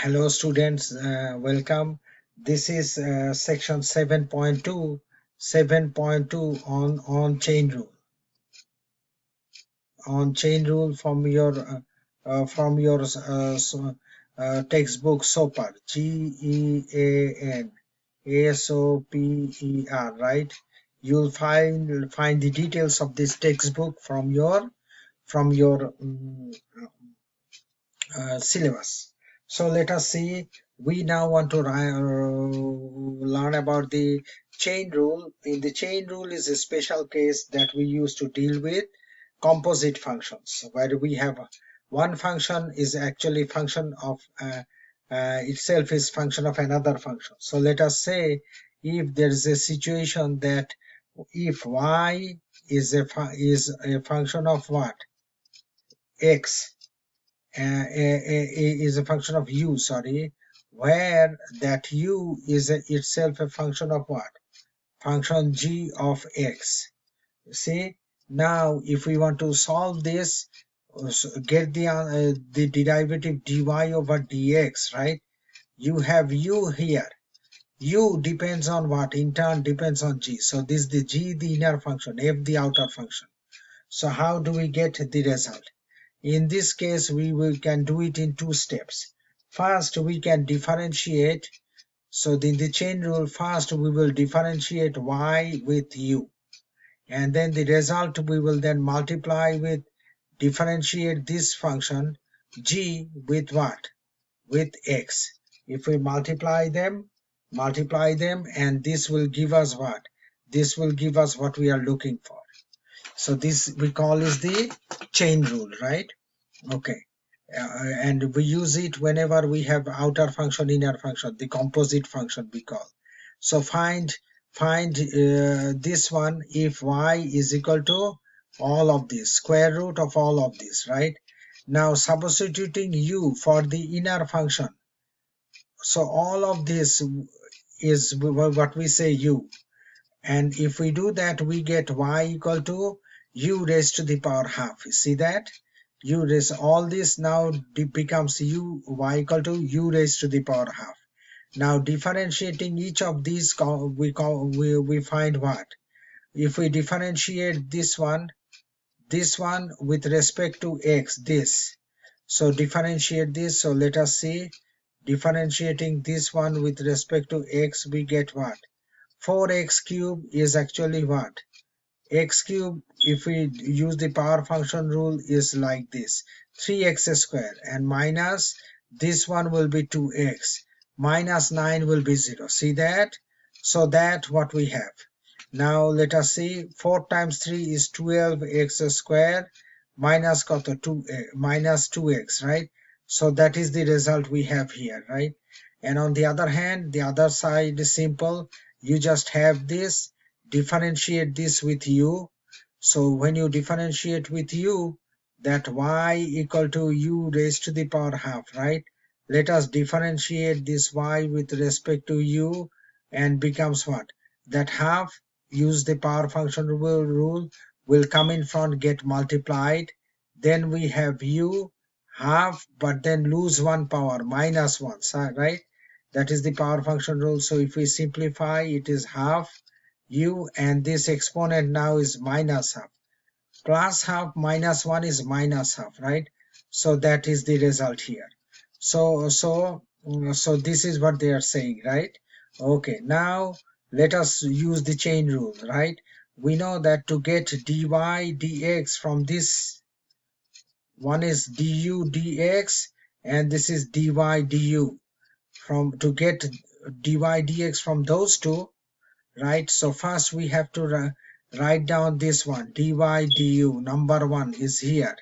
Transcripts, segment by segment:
Hello students, welcome. This is section 7.2, 7.2 on chain rule. On chain rule from your textbook Soper, Gean Soper, right? You'll find the details of this textbook from your syllabus. So let us see. We now want to learn about the chain rule. In the chain rule is a special case that we use to deal with composite functions, where we have one function is actually function of itself is function of another function. So let us say if there is a situation that if y is a function of what, x, is a function of u, sorry, where that u is itself a function of what? Function g of x. See, now if we want to solve this, get the derivative dy over dx, right? You have u here. U depends on what? In turn depends on g. So this is the g, the inner function, f the outer function. So how do we get the result? In this case, we can do it in two steps. First, we can differentiate. So in the chain rule, first we will differentiate y with u. And then the result we will then multiply with, differentiate this function g with what? With x. If we multiply them, and this will give us what? This will give us what we are looking for. So this we call is the chain rule, right? Okay. And we use it whenever we have outer function, inner function, the composite function we call. So find this one if y is equal to all of this, square root of all of this, right? Now substituting u for the inner function. So all of this is what we say u. And if we do that, we get y equal to u raised to the power half. You see that? U raised, all this now becomes y equal to u raised to the power half. Now differentiating each of these, we find what? If we differentiate this one with respect to x, this. So differentiate this. So let us see. Differentiating this one with respect to x, we get what? 4x cube is actually what? X cube, if we use the power function rule, is like this, 3x square, and minus this one will be 2x, minus 9 will be 0. See that? So that what we have. Now let us see, 4 times 3 is 12x square minus 2x, right? So that is the result we have here, right? And on the other hand, the other side is simple. You just have this, differentiate this with u. So when you differentiate with u, that y equal to u raised to the power half, right? Let us differentiate this y with respect to u, and becomes what? That half, use the power function rule, will come in front, get multiplied. Then we have u half, but then lose one power, minus 1, right? That is the power function rule. So if we simplify, it is half u, and this exponent now is minus half. Plus half minus 1 is minus half, right? So that is the result here. So this is what they are saying, right? Okay, now let us use the chain rule, right? We know that to get dy dx from this one is du dx, and this is dy du. From to get dy dx from those two, right? So first we have to write down this one, dy du. Number 1 is here,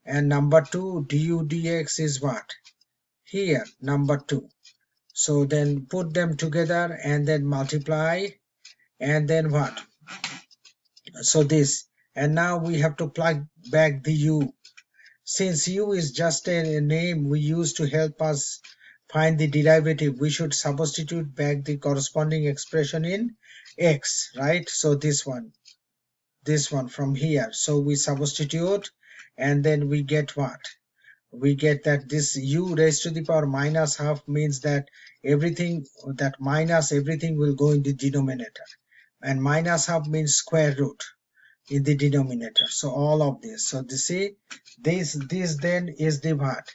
and number 2, du dx is what? Here, number 2. So then put them together and then multiply, and then what? So this, and now we have to plug back the u. Since u is just a name we use to help us find the derivative, we should substitute back the corresponding expression in x, right? So this one from here. So we substitute, and then we get what? we get that this u raised to the power minus half means that everything, that minus everything will go in the denominator, and minus half means square root in the denominator. So all of this, so see, this then is the what,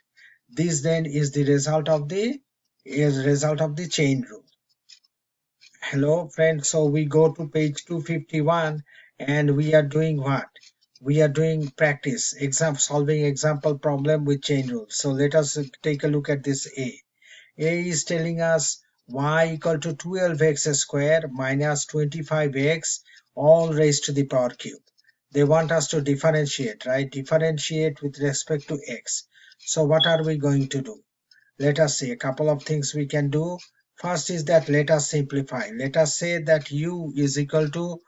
this then is the result of the chain rule. Hello friends, so we go to page 251 and we are doing what? We are doing practice, solving example problem with chain rule. So let us take a look at this A. A is telling us y equal to 12x square minus 25x all raised to the power cube. They want us to differentiate, right? Differentiate with respect to x. So what are we going to do? Let us see a couple of things we can do. First is that let us simplify. Let us say that u is equal to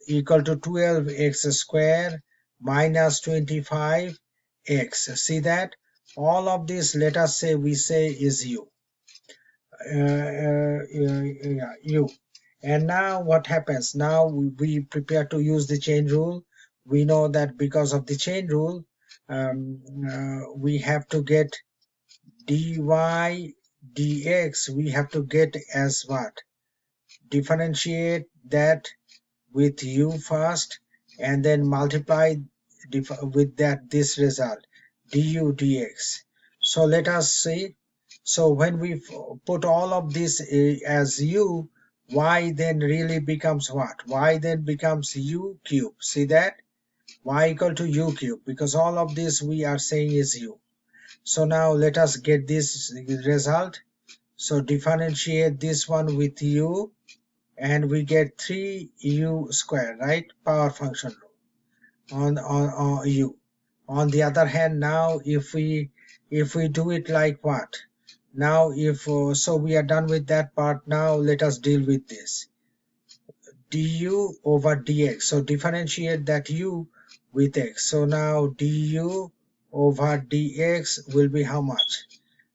12x square minus 25x. See that? All of this, let us say, we say is u. U. And now what happens? Now we prepare to use the chain rule. We know that because of the chain rule, we have to get dy dx, we have to get as what? Differentiate that with u first and then multiply with that this result du dx. So let us see. So when we put all of this as u, y then really becomes what? Y then becomes u cube. See that? Y equal to u cube, because all of this we are saying is u. So now let us get this result. So differentiate this one with u and we get 3u square, right? Power function rule on u. On the other hand, now if we do it like what? Now if so we are done with that part. Now let us deal with this du over dx. So differentiate that u with x. So now du over dx will be how much?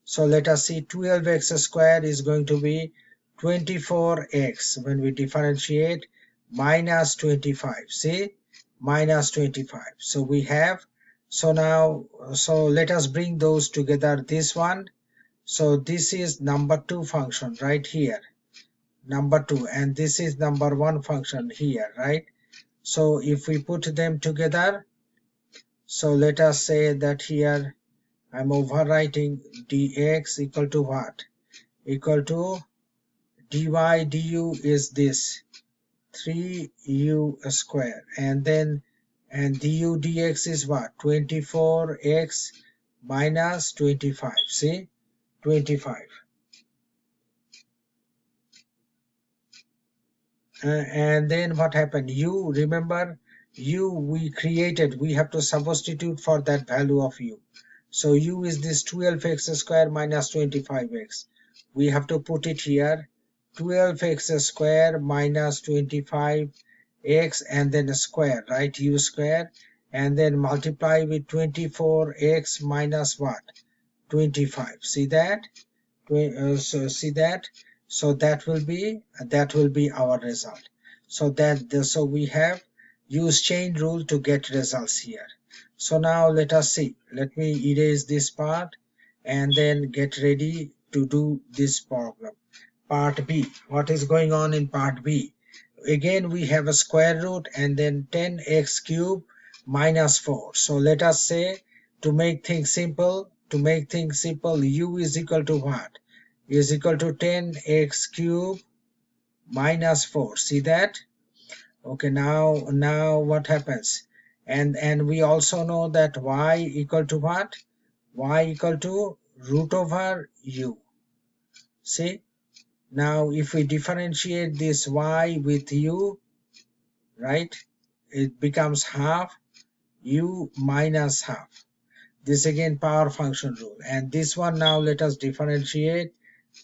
So let us see, 12x squared is going to be 24x when we differentiate minus 25. See, minus 25. So we have, so now, so let us bring those together. This one, so this is number 2 function right here, number 2, and this is number 1 function here, right? So if we put them together, so let us say that here I'm overwriting dx equal to what? Equal to dy du is this 3u square, and then du dx is what? 24x minus 25. See, 25. And then what happened? U, remember, u we have to substitute for that value of u. So u is this 12x square minus 25x. We have to put it here, 12x square minus 25x and then a square, right? U square, and then multiply with 24x minus what? 25. See that? So see that? So that will be our result. So so we have used chain rule to get results here. So now let us see. Let me erase this part and then get ready to do this problem. Part B. What is going on in part B? Again we have a square root and then 10x cube minus 4. So let us say, to make things simple, u is equal to what? Is equal to 10x cube minus 4. See that? Okay, now what happens? And we also know that y equal to what? Y equal to root over u. See? Now if we differentiate this y with u, right, it becomes half u minus half. This again power function rule. And this one now let us differentiate.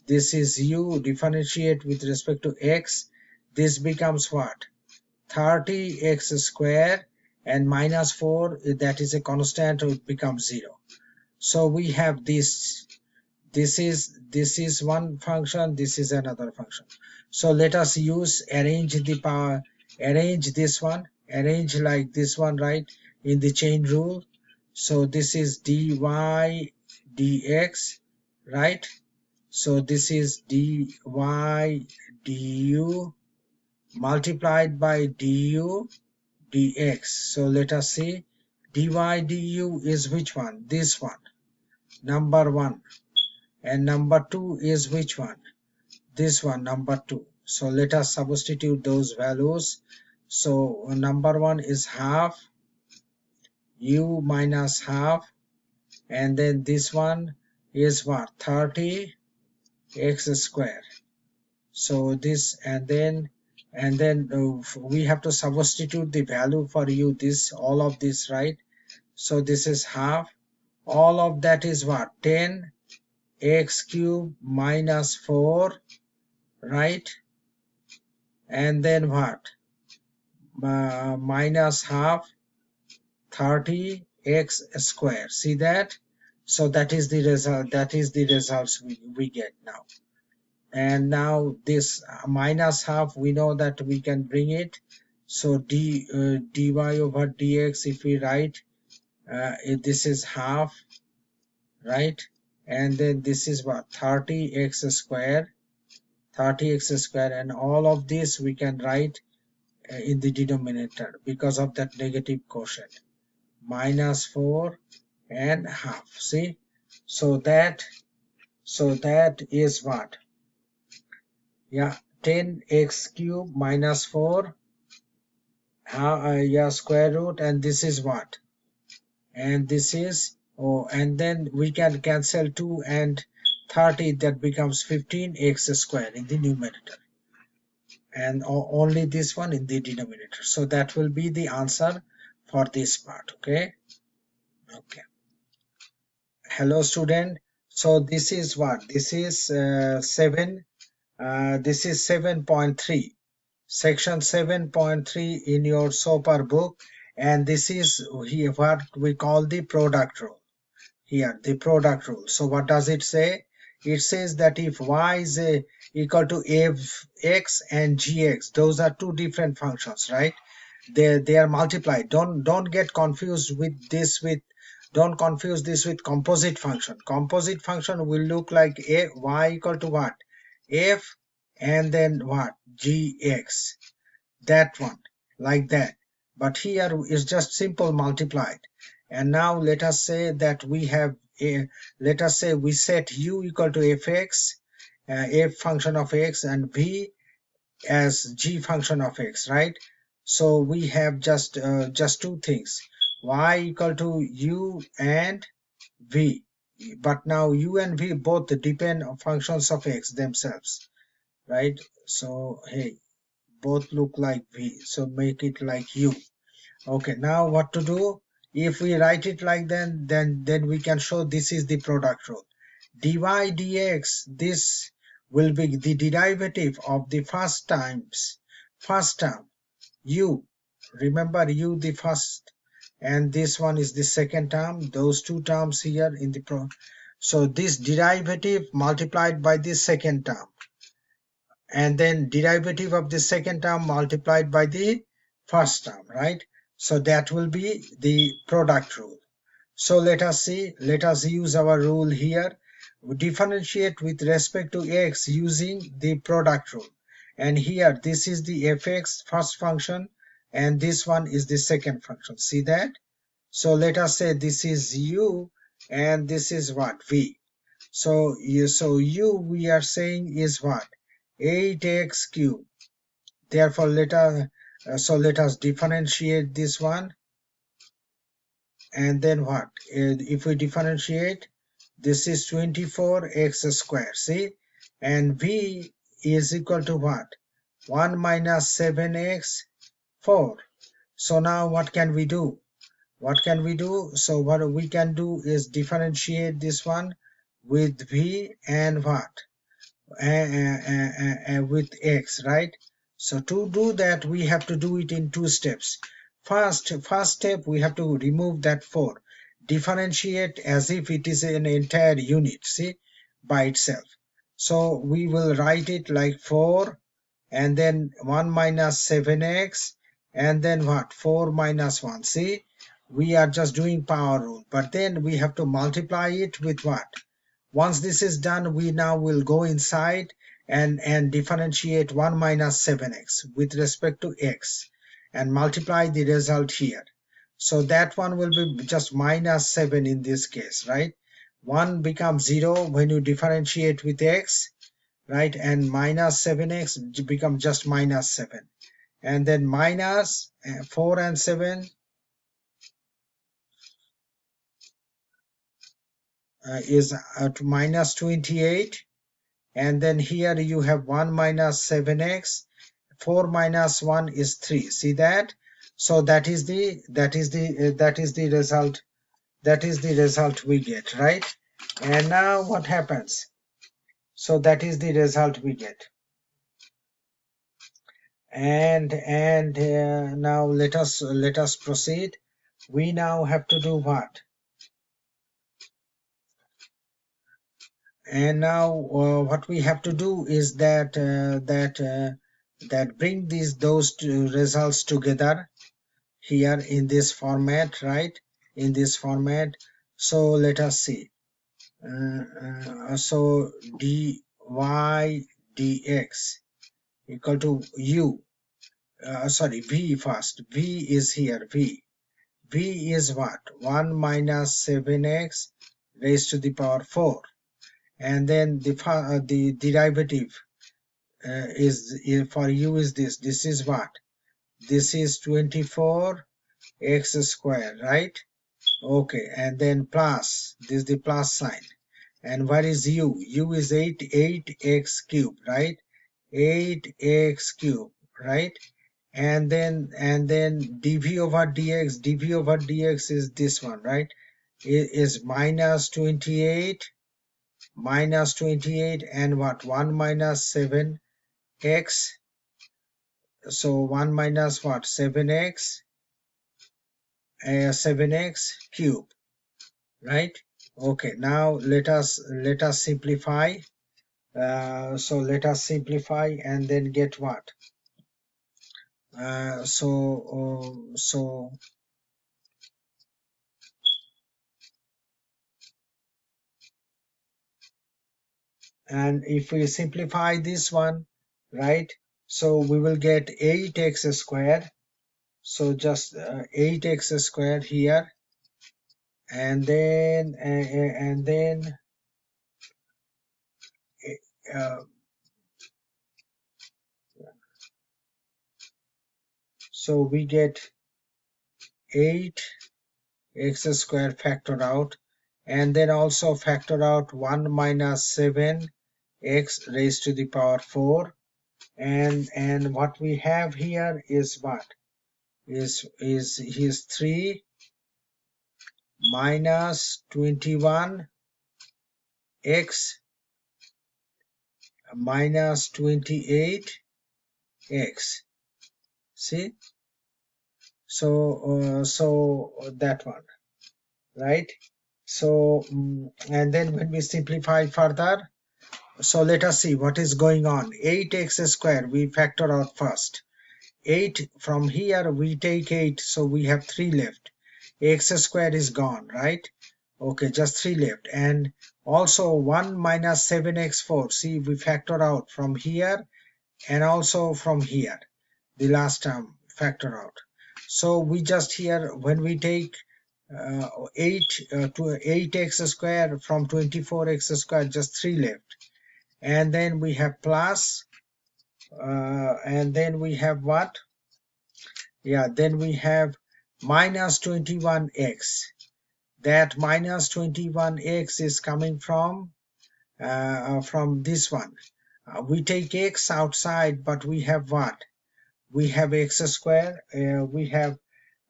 This is u, differentiate with respect to x. This becomes what? 30x square and minus 4, that is a constant, it becomes 0. So we have this is one function, this is another function. So let us arrange the power, arrange this one, arrange like this one, right, in the chain rule. So this is dy dx, right? So this is dy du multiplied by du dx. So let us see, dy du is which one? This one, number 1. And number 2 is which one? This one, number 2. So let us substitute those values. So number 1 is half, u minus half, and then this one is what? 30 x square. So this, and then we have to substitute the value for u, this, all of this, right? So this is half, all of that is what? 10 x cube minus 4, right? And then what? Minus half, 30 x square. See that? So that is the result, that is the results we get now. And now this minus half, we know that we can bring it. So dy over dx, if we write, this is half, right? And then this is what? 30x square, 30x square, and all of this we can write in the denominator because of that negative quotient, minus 4 and half. See, so that is what? Yeah, 10x cube minus 4, yeah, square root, and this is what? And this is, oh, and then we can cancel 2 and 30, that becomes 15x square in the numerator, and only this one in the denominator. So that will be the answer for this part. Okay. Okay. Hello student. So this is what? This is 7. This is 7.3. Section 7.3 in your Soper book, and this is here what we call the product rule. Here, the product rule. So what does it say? It says that if y is equal to fx and gx, those are two different functions, right? They are multiplied. Don't get confused with this with don't confuse this with composite function. Composite function will look like y equal to what? F and then what? Gx. That one, like that. But here is just simple multiplied. And now let us say that we have a, let us say we set u equal to fx, f function of x, and v as g function of x, right? So we have just two things, y equal to u and v. But now u and v both depend on functions of x themselves, right? So hey, both look like v, so make it like u. Okay, now what to do? If we write it like then we can show this is the product rule. Dy dx, this will be the derivative of the first term, u. Remember u the first, and this one is the second term. Those two terms here in the so this derivative multiplied by the second term, and then derivative of the second term multiplied by the first term, right? So that will be the product rule. So let us see, let us use our rule here. We differentiate with respect to x using the product rule. And here this is the fx first function, and this one is the second function. See that? So let us say this is u and this is what? V. So u we are saying is what? 8x cube. Therefore let us differentiate this one, and then what? If we differentiate, this is 24x square. See, and v is equal to what? 1 minus 7x 4. So now what can we do? What can we do? So what we can do is differentiate this one with v and what? With x, right? So to do that we have to do it in two steps. First step, we have to remove that 4, differentiate as if it is an entire unit, see, by itself. So we will write it like 4 and then 1 minus 7x and then what? 4 minus 1. See, We are just doing power rule, but then we have to multiply it with what? Once this is done, we now will go inside and differentiate 1 minus 7x with respect to x and multiply the result here. So that one will be just minus 7 in this case, right? 1 becomes 0 when you differentiate with x, right? And minus 7x become just minus 7. And then minus 4 and 7 is at minus 28. And then here you have 1 minus 7x, 4 minus 1 is 3. See that? So that is the result. That is the result we get, right? And now what happens? So that is the result we get. And now let us proceed. We now have to do what? And now what we have to do is that bring those two results together here in this format, right? In this format. So let us see. So dy dx equal to u. Sorry, v first. V is here. V is what? 1 minus 7x raised to the power 4. And then the derivative is for u is this. This is what? This is 24 x square, right? Okay, and then plus, this is the plus sign. And what is u? U is 8x cube, right? 8x cube, right? And then dv over dx is this one, right? It is minus 28 and what? 1 minus 7x. So 1 minus what? 7x 7x cube, right? Okay, now let us simplify. So let us simplify and then get what? So and if we simplify this one, right? So we will get 8x squared. So just 8x squared here, and then uh, so we get 8x squared factored out, and then also factor out 1 minus 7 x raised to the power 4, and what we have here is what is 3 minus 21 x minus 28 x. See, so that one, right? So and then when we simplify further, so let us see what is going on. 8x squared we factor out first. 8 from here we take 8, so we have 3 left. X squared is gone, right? Okay, just 3 left. And also 1 minus 7x4, see, we factor out from here and also from here, the last term factor out. So we just here, when we take 8 to 8x squared from 24x squared, just 3 left. And then we have plus, and then we have what? Yeah, then we have minus 21x. That minus 21x is coming from this one. We take x outside, but we have what? We have x square. We have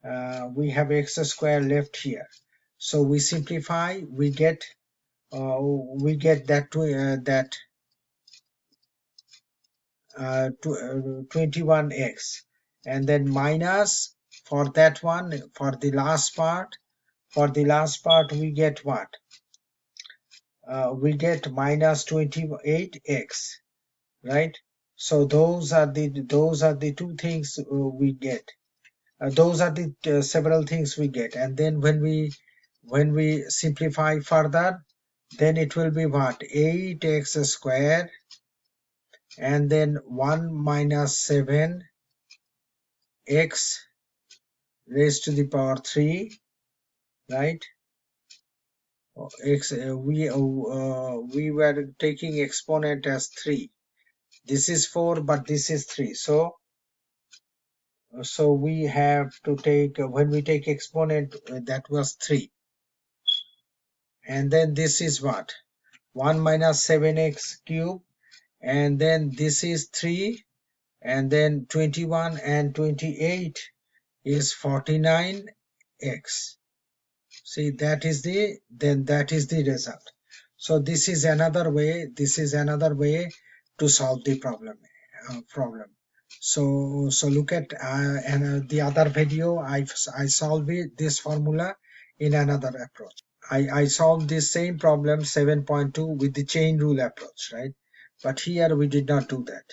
x square left here. So we simplify. We get that 21x, and then minus for that one, for the last part. For the last part we get what? We get minus 28x, right? So those are the two things we get. Those are the several things we get. And then when we simplify further, then it will be what? 8x squared and then 1 minus 7x raised to the power 3, right? X we were taking exponent as 3. This is 4, but this is 3. So we have to take, when we take exponent, that was 3. And then this is what? 1 minus 7x cube, and then this is 3, and then 21 and 28 is 49x. See, that is the result. So this is another way, to solve the problem. So look at the other video. I solved this formula in another approach. I solved this same problem 7.2 with the chain rule approach, right? But here we did not do that.